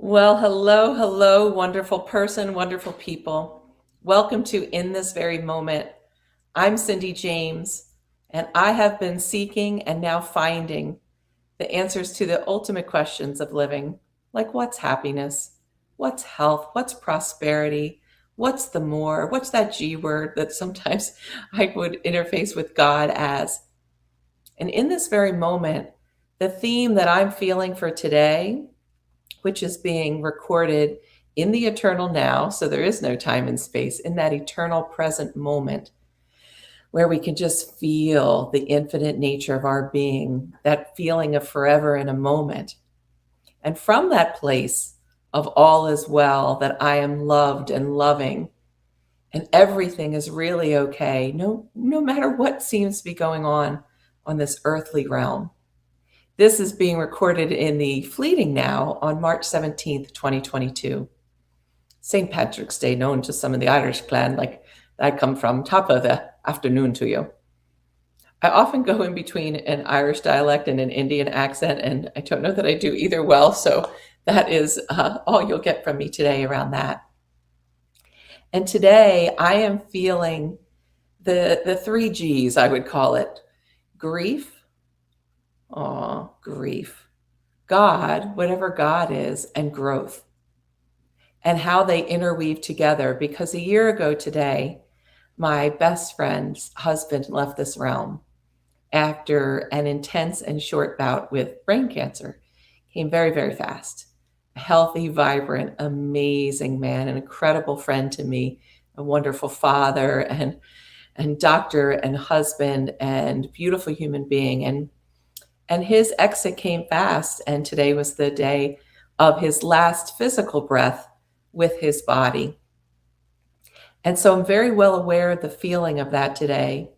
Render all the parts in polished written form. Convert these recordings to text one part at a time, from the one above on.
Well, hello, hello, wonderful person, wonderful people. Welcome to In This Very Moment. I'm Cindy James, and I have been seeking and now finding the answers to the ultimate questions of living, like what's happiness? What's health? What's prosperity? What's the more? What's that G word that sometimes I would interface with God as? And in this very moment, the theme that I'm feeling for today, which is being recorded in the eternal now. So there is no time and space, in that eternal present moment where we can just feel the infinite nature of our being, that feeling of forever in a moment. And from that place of all is well, that I am loved and loving, and everything is really okay, no matter what seems to be going on this earthly realm. This is being recorded in the fleeting now on March 17th, 2022. St. Patrick's Day, known to some of the Irish clan, like I come from, top of the afternoon to you. I often go in between an Irish dialect and an Indian accent, and I don't know that I do either well, so that is all you'll get from me today around that. And today I am feeling the three G's, I would call it: grief, grief, God, whatever God is, and growth, and how they interweave together. Because a year ago today, my best friend's husband left this realm after an intense and short bout with brain cancer. Came very, very fast. A healthy, vibrant, amazing man, an incredible friend to me, a wonderful father and doctor and husband and beautiful human being. And his exit came fast, and today was the day of his last physical breath with his body. And so I'm very well aware of the feeling of that today,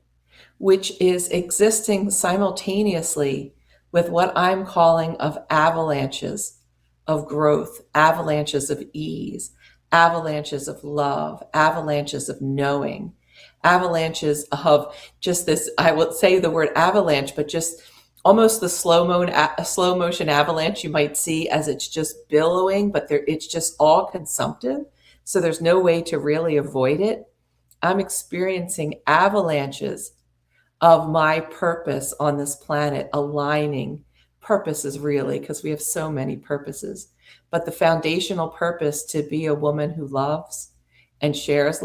which is existing simultaneously with what I'm calling of avalanches of growth, avalanches of ease, avalanches of love, avalanches of knowing, avalanches of just this, I will say the word avalanche, but just almost the slow motion avalanche you might see as it's just billowing, but it's just all consumptive. So there's no way to really avoid it. I'm experiencing avalanches of my purpose on this planet aligning. Purposes, really, because we have so many purposes, but the foundational purpose to be a woman who loves and shares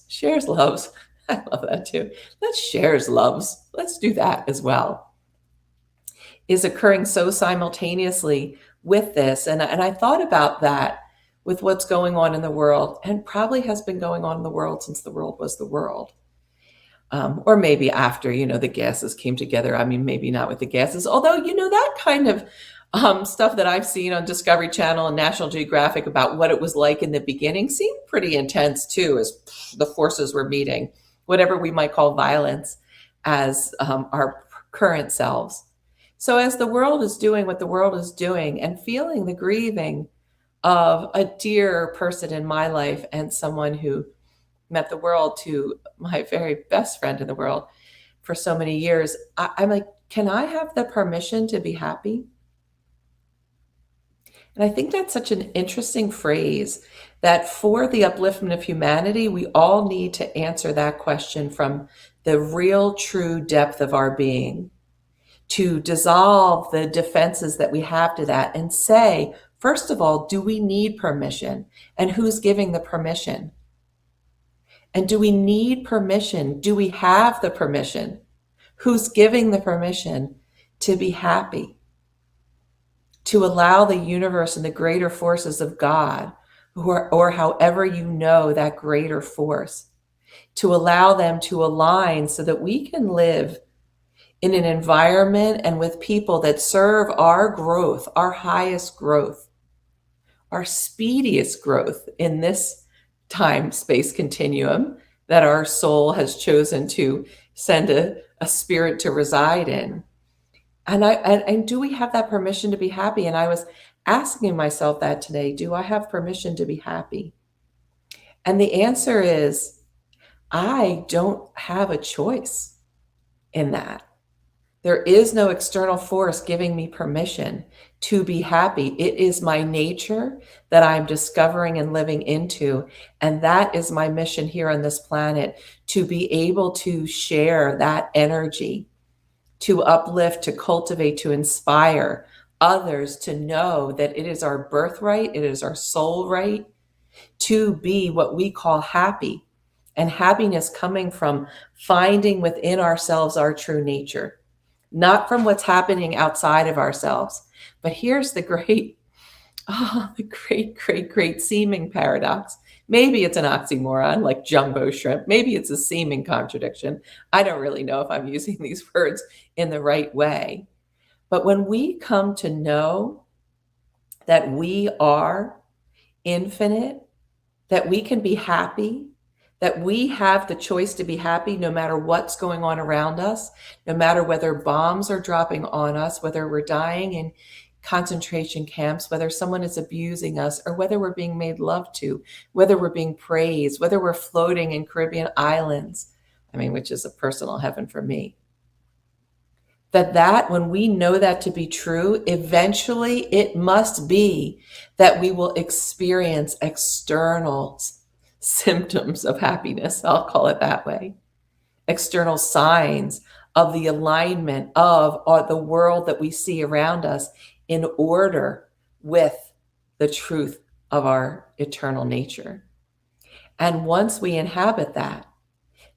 shares loves. I love that too. Let's shares loves. Let's do that as well. Is occurring so simultaneously with this. And I thought about that with what's going on in the world, and probably has been going on in the world since the world was the world. Or maybe after, the gases came together. I mean, maybe not with the gases, although, that kind of stuff that I've seen on Discovery Channel and National Geographic about what it was like in the beginning seemed pretty intense too, as the forces were meeting, whatever we might call violence, as our current selves. So as the world is doing what the world is doing, and feeling the grieving of a dear person in my life, and someone who meant the world to my very best friend in the world for so many years, I'm like, can I have the permission to be happy? And I think that's such an interesting phrase, that for the upliftment of humanity, we all need to answer that question from the real, true depth of our being, to dissolve the defenses that we have to that and say, first of all, do we need permission? And who's giving the permission? And do we need permission? Do we have the permission? Who's giving the permission to be happy? To allow the universe and the greater forces of God, or however that greater force, to allow them to align so that we can live in an environment and with people that serve our growth, our highest growth, our speediest growth in this time-space continuum that our soul has chosen to send a spirit to reside in. And do we have that permission to be happy? And I was asking myself that today. Do I have permission to be happy? And the answer is, I don't have a choice in that. There is no external force giving me permission to be happy. It is my nature that I'm discovering and living into. And that is my mission here on this planet, to be able to share that energy, to uplift, to cultivate, to inspire others to know that it is our birthright, it is our soul right to be what we call happy. And happiness coming from finding within ourselves our true nature, not from what's happening outside of ourselves. But here's the great seeming paradox. Maybe it's an oxymoron like jumbo shrimp. Maybe it's a seeming contradiction. I don't really know if I'm using these words in the right way. But when we come to know that we are infinite, that we can be happy, that we have the choice to be happy no matter what's going on around us, no matter whether bombs are dropping on us, whether we're dying in concentration camps, whether someone is abusing us, or whether we're being made love to, whether we're being praised, whether we're floating in Caribbean islands, which is a personal heaven for me. That when we know that to be true, eventually it must be that we will experience external symptoms of happiness. I'll call it that way. External signs of the alignment of the world that we see around us in order with the truth of our eternal nature. And once we inhabit that,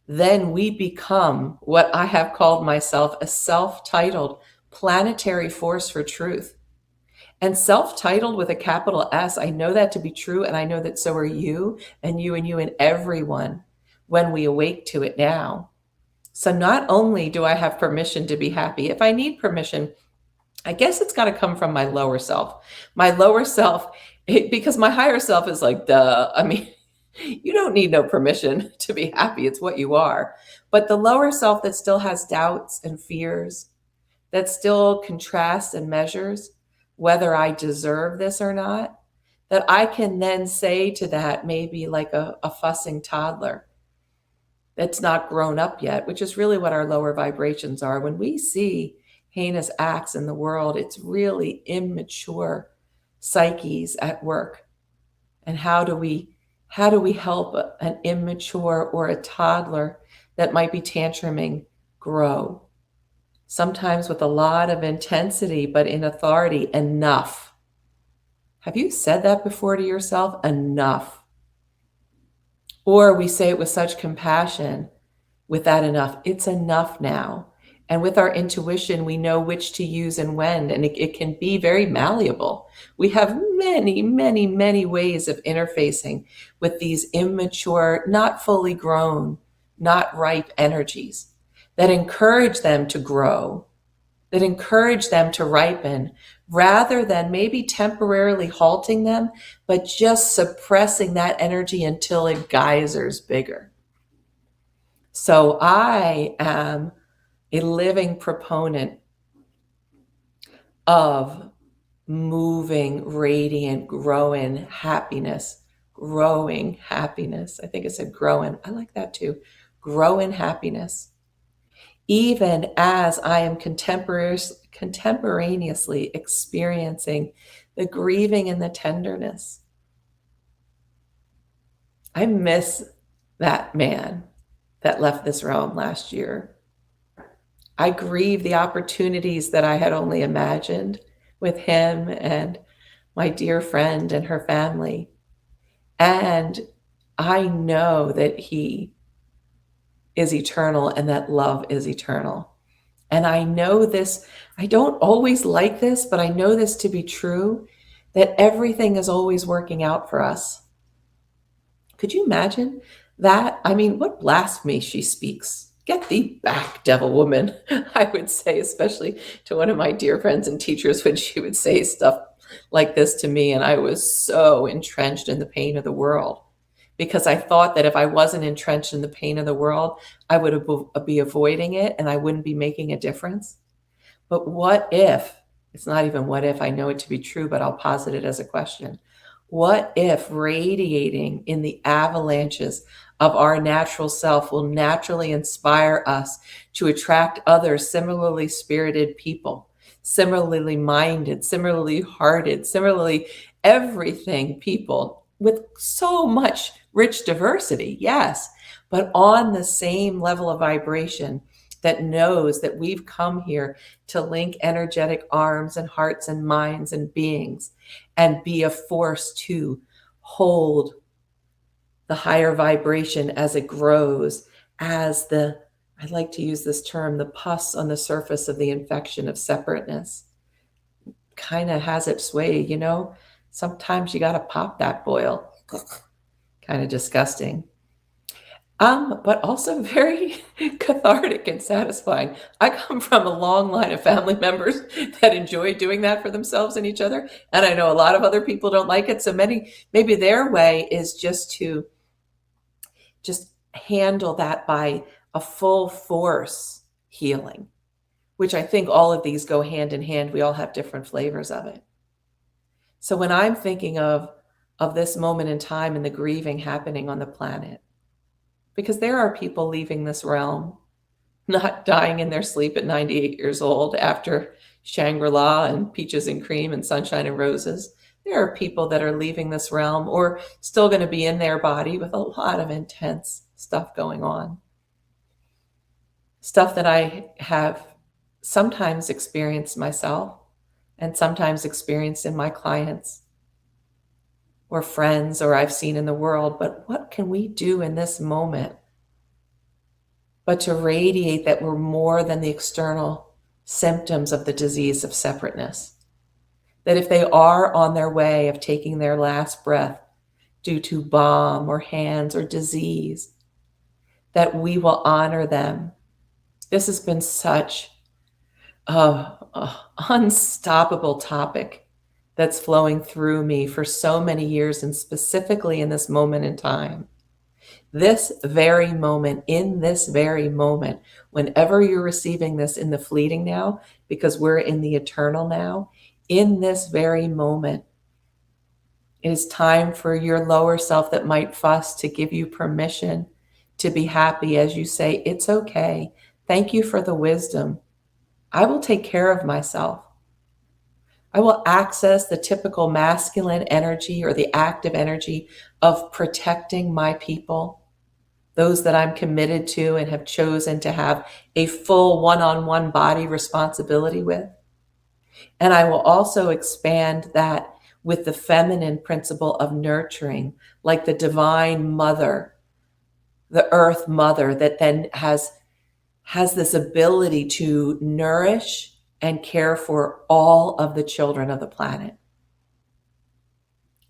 then we become what I have called myself a self-titled planetary force for truth. And self-titled with a capital S, I know that to be true, and I know that so are you and you and you and everyone when we awake to it now. So not only do I have permission to be happy, if I need permission, I guess it's got to come from my lower self. My lower self, because my higher self is like, duh. You don't need no permission to be happy. It's what you are. But the lower self that still has doubts and fears, that still contrasts and measures whether I deserve this or not, that I can then say to that, maybe like a fussing toddler that's not grown up yet, which is really what our lower vibrations are. When we see heinous acts in the world, it's really immature psyches at work. And how do we help an immature or a toddler that might be tantruming grow? Sometimes with a lot of intensity, but in authority. Enough. Have you said that before to yourself? Enough. Or we say it with such compassion with that enough. It's enough now. And with our intuition, we know which to use and when, and it can be very malleable. We have many, many, many ways of interfacing with these immature, not fully grown, not ripe energies that encourage them to grow, that encourage them to ripen, rather than maybe temporarily halting them, but just suppressing that energy until it geysers bigger. So I am a living proponent of moving, radiant, growing happiness. I think I said growing. I like that too. Growing happiness. Even as I am contemporaneously experiencing the grieving and the tenderness. I miss that man that left this realm last year. I grieve the opportunities that I had only imagined with him and my dear friend and her family. And I know that he is eternal and that love is eternal. And I know this, I don't always like this, but I know this to be true, that everything is always working out for us. Could you imagine that? What blasphemy she speaks. Get thee back, devil woman, I would say, especially to one of my dear friends and teachers when she would say stuff like this to me. And I was so entrenched in the pain of the world because I thought that if I wasn't entrenched in the pain of the world, I would be avoiding it and I wouldn't be making a difference. But what if, it's not even what if, I know it to be true, but I'll posit it as a question. What if radiating in the avalanches of our natural self will naturally inspire us to attract other similarly spirited people, similarly minded, similarly hearted, similarly everything people with so much rich diversity, yes, but on the same level of vibration that knows that we've come here to link energetic arms and hearts and minds and beings and be a force to hold the higher vibration as it grows, as I like to use this term, the pus on the surface of the infection of separateness kind of has its way, sometimes you got to pop that boil. Kind of disgusting. But also very cathartic and satisfying. I come from a long line of family members that enjoy doing that for themselves and each other. And I know a lot of other people don't like it. So maybe their way is just to handle that by a full force healing, which I think all of these go hand in hand. We all have different flavors of it. So when I'm thinking of this moment in time and the grieving happening on the planet, because there are people leaving this realm, not dying in their sleep at 98 years old after Shangri-La and peaches and cream and sunshine and roses. There are people that are leaving this realm or still going to be in their body with a lot of intense stuff going on. Stuff that I have sometimes experienced myself and sometimes experienced in my clients or friends or I've seen in the world. But what can we do in this moment but to radiate that we're more than the external symptoms of the disease of separateness? That if they are on their way of taking their last breath due to bomb or hands or disease, that we will honor them. This has been such an unstoppable topic that's flowing through me for so many years, and specifically in this moment in time. This very moment, in this very moment, whenever you're receiving this in the fleeting now, because we're in the eternal now, in this very moment, it is time for your lower self that might fuss to give you permission to be happy as you say, it's okay. Thank you for the wisdom. I will take care of myself. I will access the typical masculine energy or the active energy of protecting my people, those that I'm committed to and have chosen to have a full one-on-one body responsibility with. And I will also expand that with the feminine principle of nurturing, like the divine mother, the earth mother that then has this ability to nourish and care for all of the children of the planet.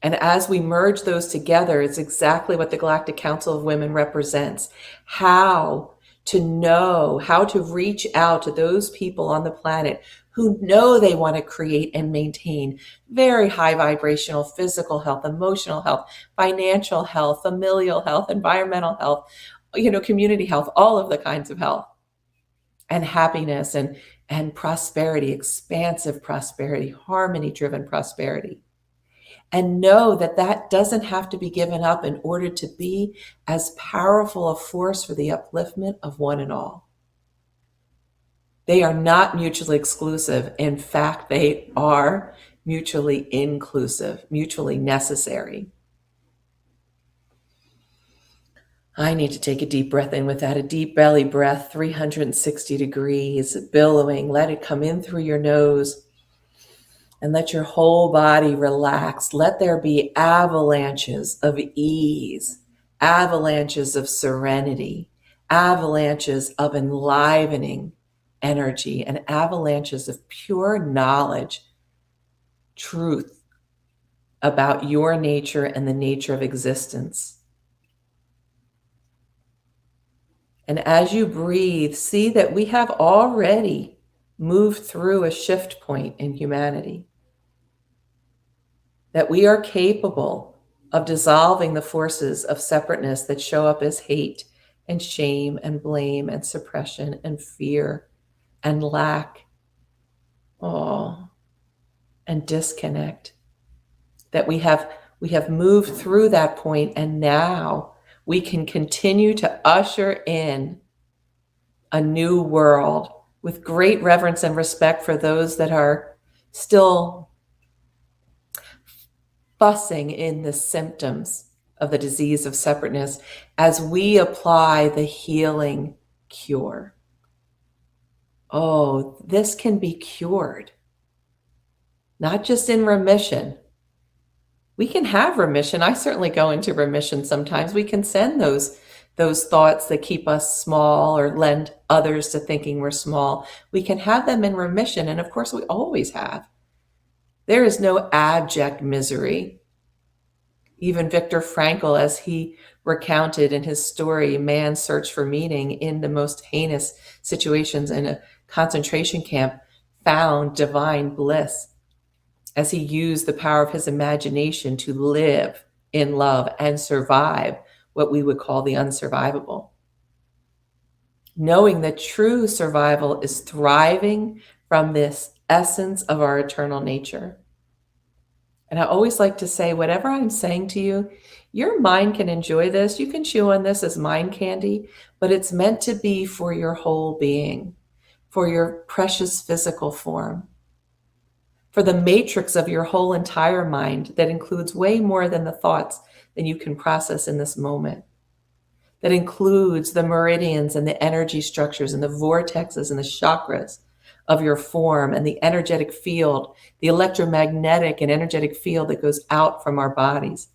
And as we merge those together, it's exactly what the Galactic Council of Women represents. How to know, how to reach out to those people on the planet who know they want to create and maintain very high vibrational physical health, emotional health, financial health, familial health, environmental health, community health, all of the kinds of health and happiness and prosperity, expansive prosperity, harmony-driven prosperity. And know that that doesn't have to be given up in order to be as powerful a force for the upliftment of one and all. They are not mutually exclusive. In fact, they are mutually inclusive, mutually necessary. I need to take a deep breath in with that, a deep belly breath, 360 degrees, billowing. Let it come in through your nose and let your whole body relax. Let there be avalanches of ease, avalanches of serenity, avalanches of enlivening energy, and avalanches of pure knowledge, truth about your nature and the nature of existence. And as you breathe, see that we have already moved through a shift point in humanity, that we are capable of dissolving the forces of separateness that show up as hate and shame and blame and suppression and fear and lack, and disconnect. That we have moved through that point, and now we can continue to usher in a new world with great reverence and respect for those that are still fussing in the symptoms of the disease of separateness, as we apply the healing cure. Oh, this can be cured, not just in remission. We can have remission. I certainly go into remission sometimes. We can send those thoughts that keep us small or lend others to thinking we're small. We can have them in remission. And of course, we always have. There is no abject misery. Even Viktor Frankl, as he recounted in his story, Man's Search for Meaning, in the most heinous situations in a concentration camp, found divine bliss as he used the power of his imagination to live in love and survive what we would call the unsurvivable. Knowing that true survival is thriving from this essence of our eternal nature. And I always like to say, whatever I'm saying to you, your mind can enjoy this. You can chew on this as mind candy, but it's meant to be for your whole being, for your precious physical form, for the matrix of your whole entire mind that includes way more than the thoughts than you can process in this moment. That includes the meridians and the energy structures and the vortexes and the chakras of your form and the energetic field, the electromagnetic and energetic field that goes out from our bodies.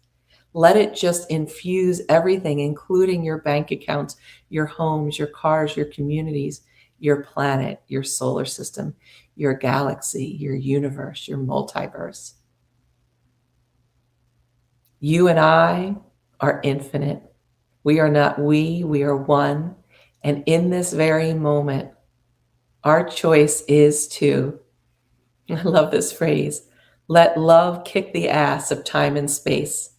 Let it just infuse everything, including your bank accounts, your homes, your cars, your communities, your planet, your solar system, your galaxy, your universe, your multiverse. You and I are infinite. We are not we are one. And in this very moment, our choice is to, I love this phrase, let love kick the ass of time and space.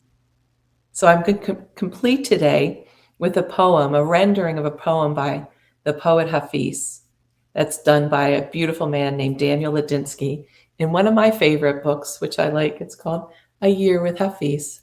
So I'm going to complete today with a poem, a rendering of a poem by the poet Hafiz. That's done by a beautiful man named Daniel Ladinsky in one of my favorite books, which I like. It's called A Year with Hafiz.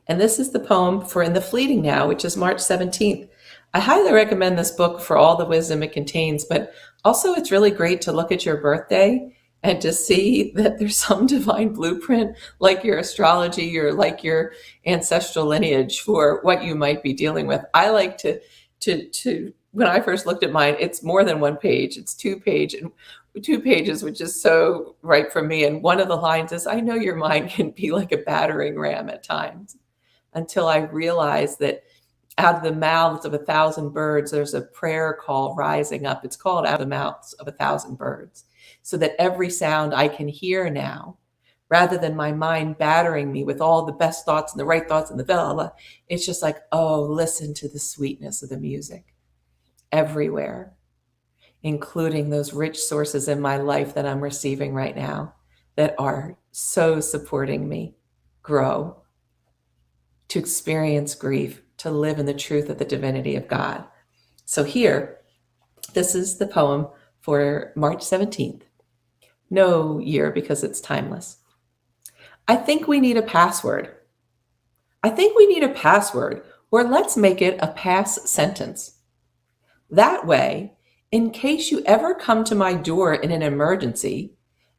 And this is the poem for In the Fleeting Now, which is March 17th. I highly recommend this book for all the wisdom it contains, but also it's really great to look at your birthday and to see that there's some divine blueprint, like your astrology or like your ancestral lineage, for what you might be dealing with. I like to when I first looked at mine, it's more than one page. It's 2 pages, which is so right for me. And one of the lines is, I know your mind can be like a battering ram at times, until I realized that out of the mouths of 1,000 birds, there's a prayer call rising up. It's called Out of the Mouths of 1,000 Birds. So that every sound I can hear now, rather than my mind battering me with all the best thoughts and the right thoughts and the blah, blah, it's just like, oh, listen to the sweetness of the music everywhere, including those rich sources in my life that I'm receiving right now that are so supporting me grow, to experience grief, to live in the truth of the divinity of God. So here, this is the poem for March 17th. No year, because it's timeless. I think we need a password. I think we need a password, or let's make it a pass sentence. That way, in case you ever come to my door in an emergency,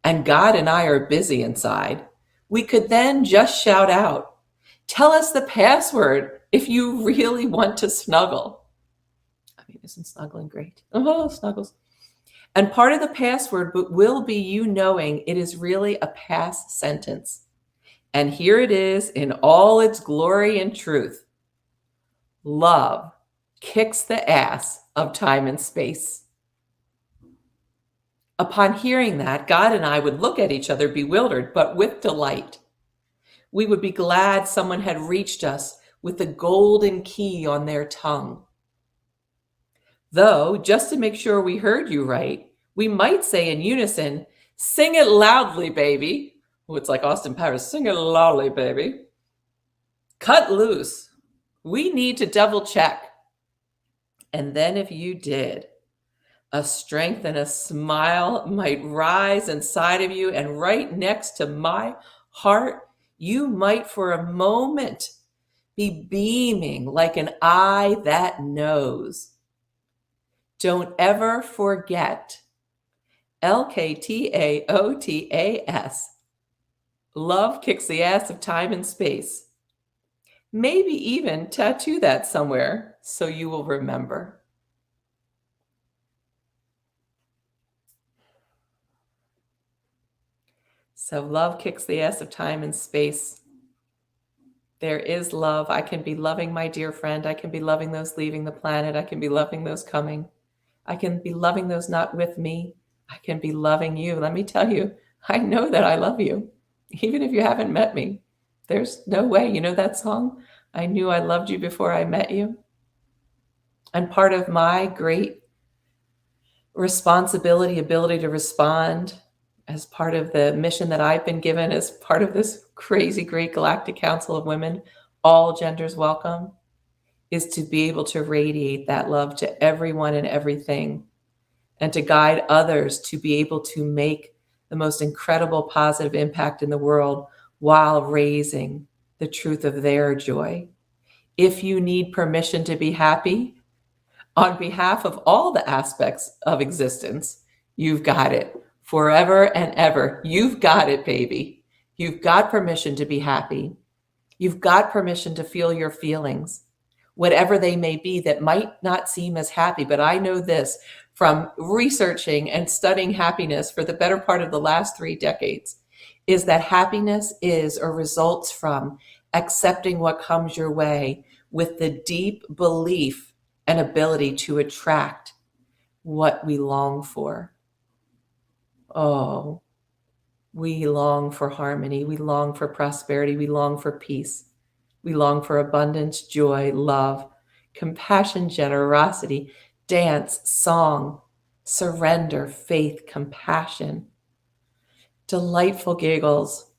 and God and I are busy inside, we could then just shout out, tell us the password if you really want to snuggle. I mean, isn't snuggling great? Oh, snuggles. And part of the password will be you knowing it is really a pass sentence. And here it is in all its glory and truth. Love kicks the ass of time and space. Upon hearing that, God and I would look at each other bewildered, but with delight. We would be glad someone had reached us with the golden key on their tongue. Though, just to make sure we heard you right, we might say in unison, sing it loudly, baby. Oh, it's like Austin Powers, sing it loudly, baby. Cut loose. We need to double check. And then if you did, a strength and a smile might rise inside of you, and right next to my heart, you might for a moment be beaming like an eye that knows. Don't ever forget LKTAOTAS. Love kicks the ass of time and space. Maybe even tattoo that somewhere so you will remember. So love kicks the ass of time and space. There is love. I can be loving my dear friend. I can be loving those leaving the planet. I can be loving those coming. I can be loving those not with me. I can be loving you. Let me tell you, I know that I love you, even if you haven't met me. There's no way. You know that song? I knew I loved you before I met you. And part of my great responsibility, ability to respond as part of the mission that I've been given as part of this crazy, great galactic council of women, all genders welcome, is to be able to radiate that love to everyone and everything, and to guide others to be able to make the most incredible positive impact in the world while raising the truth of their joy. If you need permission to be happy on behalf of all the aspects of existence, you've got it. Forever and ever, you've got it, baby. You've got permission to be happy. You've got permission to feel your feelings, whatever they may be, that might not seem as happy. But I know this from researching and studying happiness for the better part of the last 3 decades, is that happiness is or results from accepting what comes your way with the deep belief and ability to attract what we long for. Oh, we long for harmony. We long for prosperity. We long for peace. We long for abundance, joy, love, compassion, generosity, dance, song, surrender, faith, compassion, delightful giggles,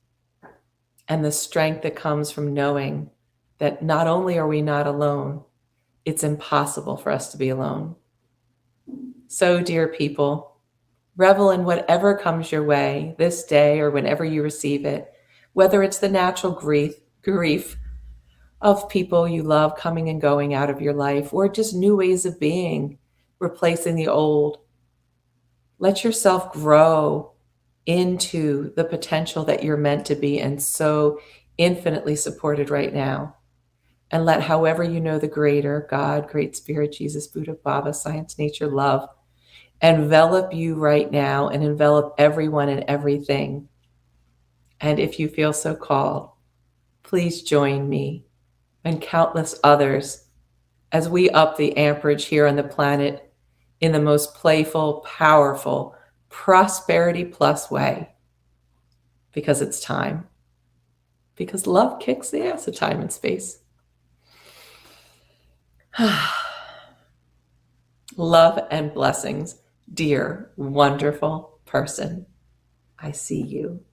and the strength that comes from knowing that not only are we not alone, it's impossible for us to be alone. So, dear people, revel in whatever comes your way this day or whenever you receive it, whether it's the natural grief of people you love coming and going out of your life, or just new ways of being, replacing the old. Let yourself grow into the potential that you're meant to be and so infinitely supported right now. And let however you know the greater, God, Great Spirit, Jesus, Buddha, Baba, science, nature, love, envelop you right now and envelop everyone and everything. And if you feel so called, please join me and countless others as we up the amperage here on the planet in the most playful, powerful, prosperity plus way. Because it's time. Because love kicks the ass of time and space. Love and blessings, dear, wonderful person. I see you.